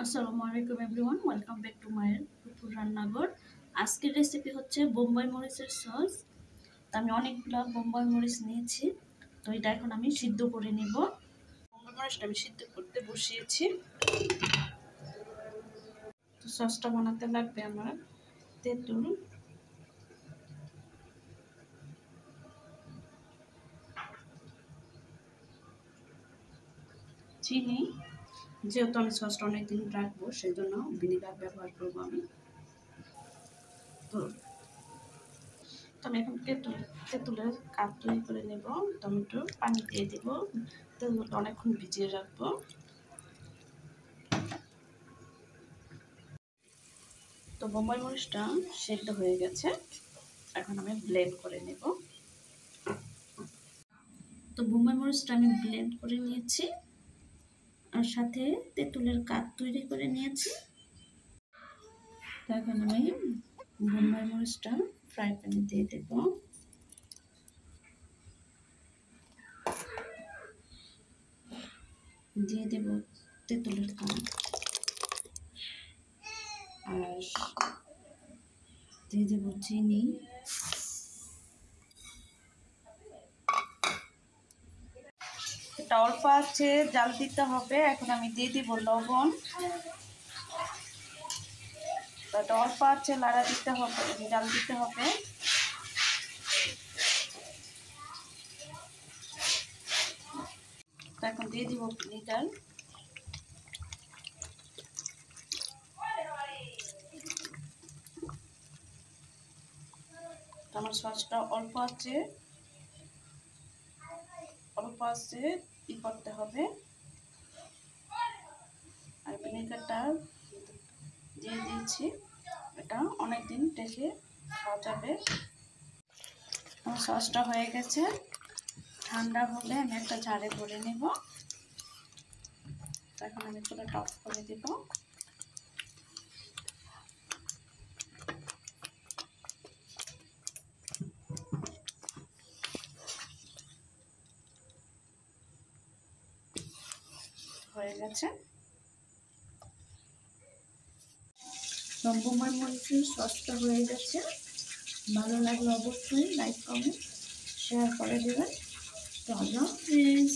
আসসালামু আলাইকুম everyone, welcome back to my পুতুল রান্নাঘর। আজকের রেসিপি হচ্ছে বোম্বাই মরিচের সস। তো আমি অনেকগুলো বোম্বাই মরিচ নিয়েছি, তো এটা এখন আমি সিদ্ধ করে নিব। বোম্বাই মরিচটা আমি সিদ্ধ করতে বসিয়েছি। তো সসটা বানাতে লাগবে আমার তেঁতুল, চিনি, যেহেতু আমি সসটা অনেকদিন রাখবো সেই জন্য ভিনেগার ব্যবহার করবো আমি। তো আমি এখন তেঁতুলের কাপ তৈরি করে নেব। টমেটো পানি দিয়ে দেব, তেঁতুলটা অনেকক্ষণ ভিজিয়ে রাখবো। তো বোম্বাই মরিচটা সেদ্ধ হয়ে গেছে, এখন আমি ব্লেন্ড করে নেব। তো বোম্বাই মরিচটা আমি ব্লেন্ড করে নিয়েছি, আর সাথে তেঁতুলের কাপ তৈরি করে নিয়েছি। তো এখন আমি বোম্বাই মরিচটা ফ্রাই প্যানে দিয়ে দেব। দিয়ে দেব তেঁতুলের কাপ, আর দিয়ে দেব চিনি, এটা অল্প আছে জাল দিতে হবে। এখন আমি দিয়ে দিব লবণ, এটা অল্প আছে লাড়া দিতে হবে, জাল দিতে হবে। তো এখন দিয়ে দিব ভিনেগার, আমার সসটা অল্প আছে করতে হবে। আর ভিনেগারটা দিয়ে দিয়েছি, এটা অনেকদিন রেখে খাওয়া যাবে। আমার সসটা হয়ে গেছে, ঠান্ডা হলে আমি একটা ঝাড়ে ভরে নেব। এখন আমি চুলাটা অফ করে দেব। হয়ে গেছে বোম্বাই মরিচের সসটা হয়ে গেছে। ভালো লাগলে অবশ্যই লাইক কমেন্ট শেয়ার করে দেবেন। তো আল্লাহ হাফেজ।